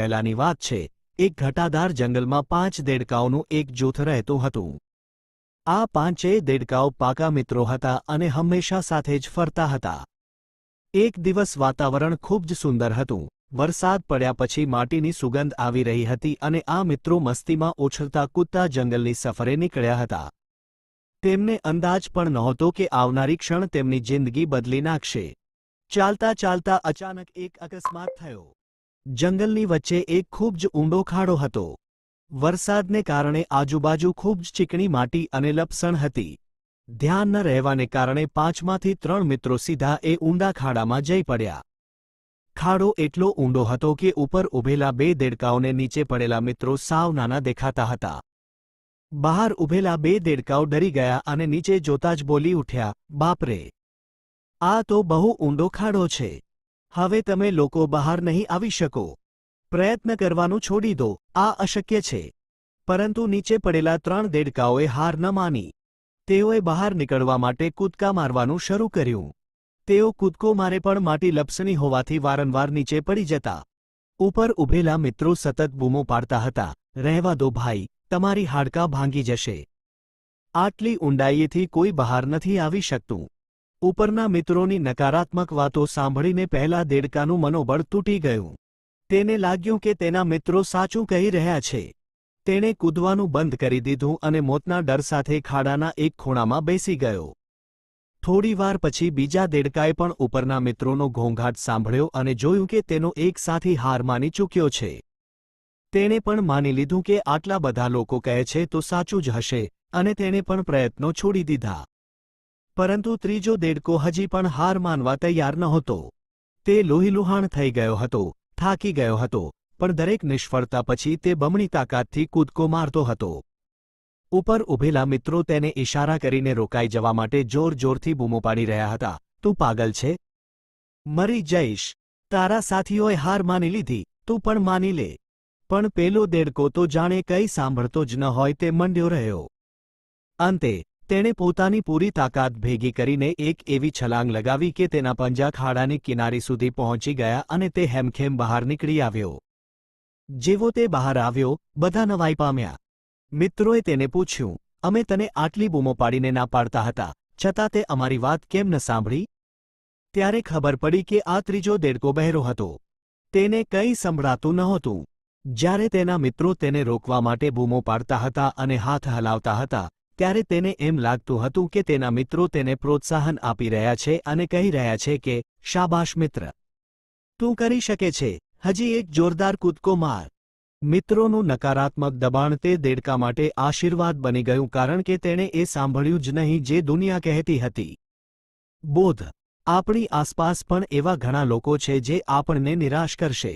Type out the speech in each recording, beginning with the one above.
પહેલાની વાત છે। એક ઘટાદાર જંગલમાં 5 દેડકાઓનું એક જૂથ રહેતું હતું। આ 5 દેડકાઓ પાકા મિત્રો હતા અને હંમેશા સાથે જ ફરતા હતા। એક દિવસ વાતાવરણ ખૂબ જ સુંદર હતું। વરસાદ પડ્યા પછી માટીની સુગંધ આવી રહી હતી અને આ મિત્રો મસ્તીમાં ઉછળતા કૂદતા જંગલની સફરે નીકળ્યા હતા। તેમને અંદાજ પણ નહોતો કે આવનારી ક્ષણ તેમની જિંદગી બદલી નાખશે। ચાલતા ચાલતા અચાનક એક અકસ્માત થયો। જંગલની વચ્ચે એક ખૂબ જ ઊંડો ખાડો હતો। વરસાદને કારણે આજુબાજુ ખૂબ જ ચીકણી માટી અને લપસણ હતી। ધ્યાન ન રહેવાને કારણે 5માંથી 3 મિત્રો સીધા એ ઊંડા ખાડામાં જઈ પડ્યા। ખાડો એટલો ઊંડો હતો કે ઉપર ઊભેલા 2 દેડકાઓને નીચે પડેલા મિત્રો સાવ નાના દેખાતા હતા। બહાર ઊભેલા 2 દેડકાઓ ડરી ગયા અને નીચે જોતા જ બોલી ઉઠ્યા, બાપ રે! આ તો બહુ ઊંડો ખાડો છે। હવે તમે લોકો બહાર નહીં આવી શકો। પ્રયત્ન કરવાનું છોડી દો, આ અશક્ય છે। પરંતુ નીચે પડેલા 3 દેડકાઓએ હાર ન માની। તેઓએ બહાર નીકળવા માટે કૂદકા મારવાનું શરૂ કર્યું। તેઓ કૂદકો મારે પણ માટી લપસણી હોવાથી વારંવાર નીચે પડી જતા। ઉપર ઊભેલા મિત્રો સતત બૂમો પાડતા હતા, રહેવા દો ભાઈ, તમારી હાડકાં ભાંગી જશે। આટલી ઊંડાઈએથી કોઈ બહાર નથી આવી શકતું। ઉપરના મિત્રોની નકારાત્મક વાતો સાંભળીને પહેલા દેડકાનું મનોબળ તૂટી ગયું। તેને લાગ્યું કે તેના મિત્રો સાચું કહી રહ્યા છે। તેણે કૂદવાનું બંધ કરી દીધું અને મોતના ડર સાથે ખાડાના એક ખૂણામાં બેસી ગયો। થોડીવાર પછી બીજા દેડકાએ પણ ઉપરના મિત્રોનો ઘોંઘાટ સાંભળ્યો અને જોયું કે તેનો એક સાથી હાર માની ચૂક્યો છે। તેણે પણ માની લીધું કે આટલા બધા લોકો કહે છે તો સાચું જ હશે અને તેણે પણ પ્રયત્નો છોડી દીધા। પરંતુ ત્રીજો દેડકો હજી પણ હાર માનવા તૈયાર નહોતો। તે લોહીલુહાણ થઈ ગયો હતો, થાકી ગયો હતો, પણ દરેક નિષ્ફળતા પછી તે બમણી તાકાતથી કૂદકો મારતો હતો। ઉપર ઊભેલા મિત્રો તેને ઇશારા કરીને રોકાઈ જવા માટે જોર-જોરથી બૂમો પાડી રહ્યા હતા, તું પાગલ છે? મરી જઈશ। તારા સાથીઓએ હાર માની લીધી, તું પણ માની લે। પણ પેલો દેડકો તો જાણે કંઈ સાંભળતો જ ન હોય તે મંડ્યો રહ્યો। અંતે તેણે પોતાની પૂરી તાકાત ભેગી કરીને એક એવી છલાંગ લગાવી કે તેના પંજા ખાડાની કિનારી સુધી પહોંચી ગયા અને તે હેમખેમ બહાર નીકળી આવ્યો। જેવો તે બહાર આવ્યો, બધા નવાઈ પામ્યા। મિત્રોએ તેને પૂછ્યું, અમે તને આટલી બૂમો પાડીને ના પાડતા હતા, છતાં તે અમારી વાત કેમ ન સાંભળી? ત્યારે ખબર પડી કે આ ત્રીજો દેડકો બહેરો હતો। તેને કંઈ સંભળાતું નહોતું। જ્યારે તેના મિત્રો તેને રોકવા માટે બૂમો પાડતા હતા અને હાથ હલાવતા હતા, ત્યારે તેને એમ લાગતું હતું કે તેના મિત્રો તેને પ્રોત્સાહન આપી રહ્યા છે અને કહી રહ્યા છે કે, શાબાશ મિત્ર! તું કરી શકે છે, હજી એક જોરદાર કૂદકો માર। મિત્રોનું નકારાત્મક દબાણ તે દેડકા માટે આશીર્વાદ બની ગયું કારણ કે તેણે એ સાંભળ્યું જ નહીં જે દુનિયા કહેતી હતી। બોધ: આપણી આસપાસ પણ એવા ઘણા લોકો છે જે આપણને નિરાશ કરશે।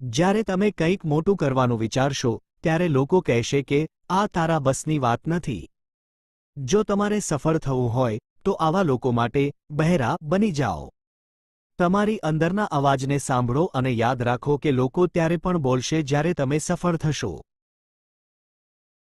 જ્યારે તમે કંઈક મોટું કરવાનું વિચારશો, ત્યારે લોકો કહેશે કે આ તારા બસની વાત નથી। જો તમારે સફળ થવું હોય તો આવા લોકો માટે બહેરા બની જાઓ। તમારી અંદરના અવાજને સાંભળો અને યાદ રાખો કે લોકો ત્યારે પણ બોલશે જ્યારે તમે સફળ થશો।